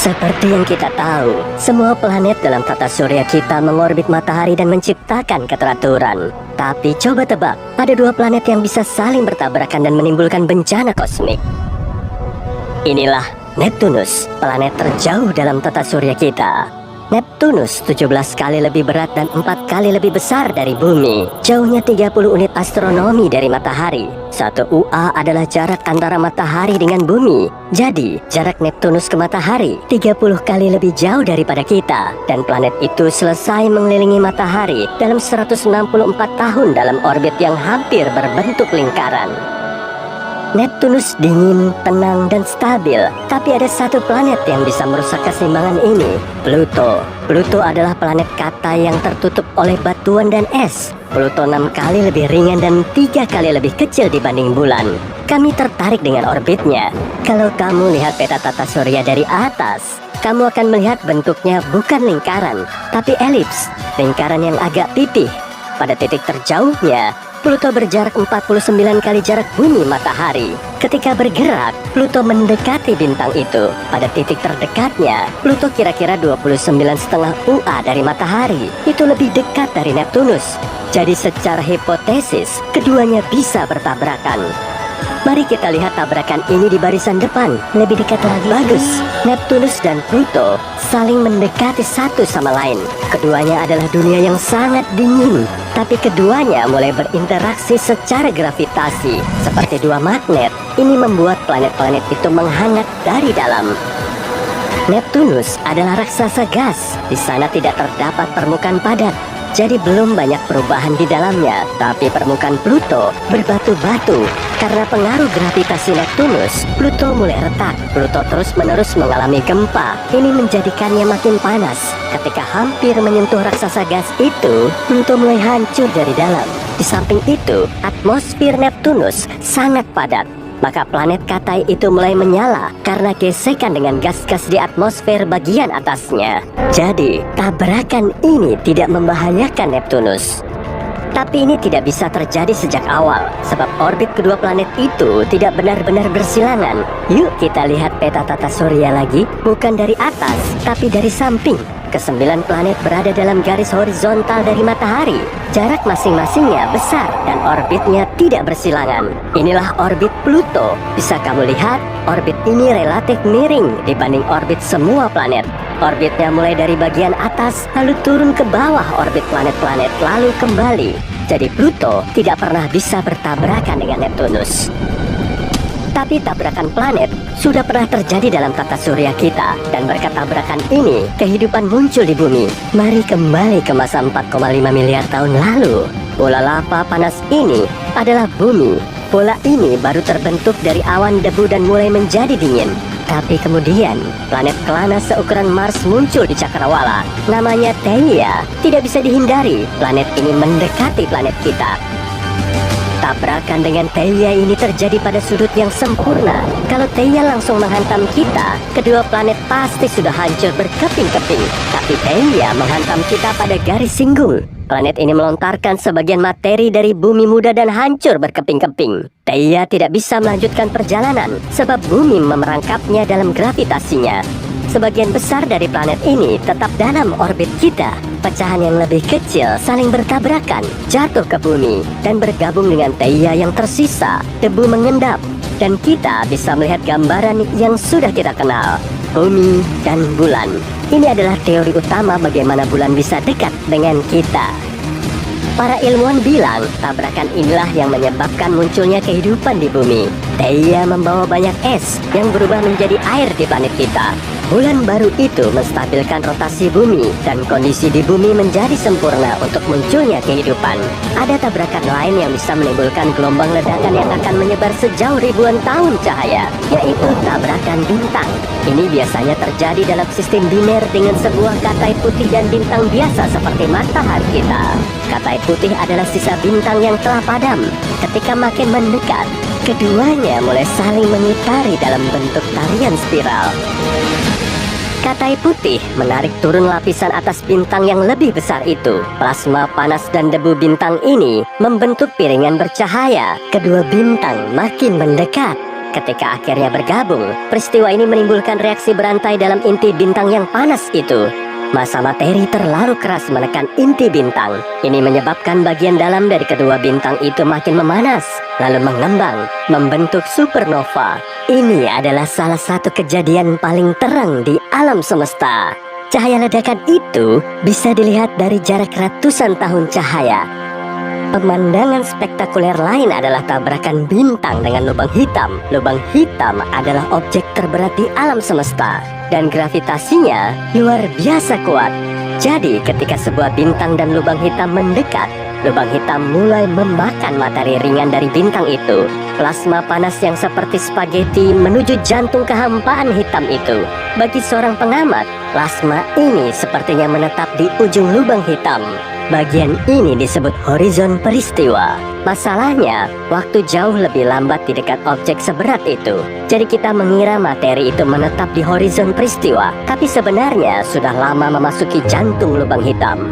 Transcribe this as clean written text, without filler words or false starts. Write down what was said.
Seperti yang kita tahu, semua planet dalam tata surya kita mengorbit matahari dan menciptakan keteraturan. Tapi coba tebak, ada dua planet yang bisa saling bertabrakan dan menimbulkan bencana kosmik. Inilah Neptunus, planet terjauh dalam tata surya kita. Neptunus 17 kali lebih berat dan 4 kali lebih besar dari bumi. Jauhnya 30 unit astronomi dari matahari. 1 UA adalah jarak antara matahari dengan bumi. Jadi, jarak Neptunus ke matahari 30 kali lebih jauh daripada kita. Dan planet itu selesai mengelilingi matahari dalam 164 tahun dalam orbit yang hampir berbentuk lingkaran. Neptunus dingin, tenang, dan stabil. Tapi ada satu planet yang bisa merusak keseimbangan ini, Pluto. Pluto adalah planet kata yang tertutup oleh batuan dan es. Pluto 6 kali lebih ringan dan 3 kali lebih kecil dibanding bulan. Kami tertarik dengan orbitnya. Kalau kamu lihat peta tata surya dari atas, kamu akan melihat bentuknya bukan lingkaran, tapi elips, lingkaran yang agak pipih. Pada titik terjauhnya, Pluto berjarak 49 kali jarak bumi matahari. Ketika bergerak, Pluto mendekati bintang itu. Pada titik terdekatnya, Pluto kira-kira 29,5 UA dari matahari. Itu lebih dekat dari Neptunus. Jadi secara hipotesis, keduanya bisa bertabrakan. Mari kita lihat tabrakan ini di barisan depan. Lebih dekat lagi. Bagus. Neptunus dan Pluto saling mendekati satu sama lain. Keduanya adalah dunia yang sangat dingin. Tapi keduanya mulai berinteraksi secara gravitasi. Seperti dua magnet, ini membuat planet-planet itu menghangat dari dalam. Neptunus adalah raksasa gas. Di sana tidak terdapat permukaan padat. Jadi belum banyak perubahan di dalamnya. Tapi permukaan Pluto berbatu-batu. Karena pengaruh gravitasi Neptunus, Pluto mulai retak. Pluto terus-menerus mengalami gempa. Ini menjadikannya makin panas. Ketika hampir menyentuh raksasa gas itu, Pluto mulai hancur dari dalam. Di samping itu, atmosfer Neptunus sangat padat. Maka planet Katai itu mulai menyala karena gesekan dengan gas-gas di atmosfer bagian atasnya. Jadi, tabrakan ini tidak membahayakan Neptunus. Tapi ini tidak bisa terjadi sejak awal, sebab orbit kedua planet itu tidak benar-benar bersilangan. Yuk kita lihat peta tata surya lagi, bukan dari atas, tapi dari samping. Kesembilan planet berada dalam garis horizontal dari matahari. Jarak masing-masingnya besar dan orbitnya tidak bersilangan. Inilah orbit Pluto. Bisa kamu lihat, orbit ini relatif miring dibanding orbit semua planet. Orbitnya mulai dari bagian atas, lalu turun ke bawah orbit planet-planet, lalu kembali. Jadi Pluto tidak pernah bisa bertabrakan dengan Neptunus. Tapi tabrakan planet sudah pernah terjadi dalam tata surya kita. Dan berkat tabrakan ini, kehidupan muncul di bumi. Mari kembali ke masa 4,5 miliar tahun lalu. Bola lava panas ini adalah bumi. Bola ini baru terbentuk dari awan debu dan mulai menjadi dingin. Tapi kemudian, planet kelana seukuran Mars muncul di cakrawala. Namanya Theia. Tidak bisa dihindari, planet ini mendekati planet kita. Tabrakan dengan Theia ini terjadi pada sudut yang sempurna. Kalau Theia langsung menghantam kita, kedua planet pasti sudah hancur berkeping-keping. Tapi Theia menghantam kita pada garis singgul. Planet ini melontarkan sebagian materi dari bumi muda dan hancur berkeping-keping. Theia tidak bisa melanjutkan perjalanan sebab bumi memerangkapnya dalam gravitasinya. Sebagian besar dari planet ini tetap dalam orbit kita. Pecahan yang lebih kecil saling bertabrakan, jatuh ke bumi, dan bergabung dengan Theia yang tersisa. Debu mengendap, dan kita bisa melihat gambaran yang sudah kita kenal, bumi dan bulan. Ini adalah teori utama bagaimana bulan bisa dekat dengan kita. Para ilmuwan bilang, tabrakan inilah yang menyebabkan munculnya kehidupan di bumi. Theia membawa banyak es yang berubah menjadi air di planet kita. Bulan baru itu menstabilkan rotasi bumi dan kondisi di bumi menjadi sempurna untuk munculnya kehidupan. Ada tabrakan lain yang bisa menimbulkan gelombang ledakan yang akan menyebar sejauh ribuan tahun cahaya, yaitu tabrakan bintang. Ini biasanya terjadi dalam sistem biner dengan sebuah katai putih dan bintang biasa seperti matahari kita. Katai putih adalah sisa bintang yang telah padam. Ketika makin mendekat, keduanya mulai saling mengitari dalam bentuk tarian spiral. Katai putih menarik turun lapisan atas bintang yang lebih besar itu. Plasma panas dan debu bintang ini membentuk piringan bercahaya. Kedua bintang makin mendekat. Ketika akhirnya bergabung, peristiwa ini menimbulkan reaksi berantai dalam inti bintang yang panas itu. Massa materi terlalu keras menekan inti bintang. Ini menyebabkan bagian dalam dari kedua bintang itu makin memanas, lalu mengembang, membentuk supernova. Ini adalah salah satu kejadian paling terang di alam semesta. Cahaya ledakan itu bisa dilihat dari jarak ratusan tahun cahaya. Pemandangan spektakuler lain adalah tabrakan bintang dengan lubang hitam. Lubang hitam adalah objek terberat di alam semesta, dan gravitasinya luar biasa kuat. Jadi ketika sebuah bintang dan lubang hitam mendekat, lubang hitam mulai memakan materi ringan dari bintang itu. Plasma panas yang seperti spaghetti menuju jantung kehampaan hitam itu. Bagi seorang pengamat, plasma ini sepertinya menetap di ujung lubang hitam. Bagian ini disebut horizon peristiwa. Masalahnya, waktu jauh lebih lambat di dekat objek seberat itu. Jadi kita mengira materi itu menetap di horizon peristiwa, tapi sebenarnya sudah lama memasuki jantung lubang hitam.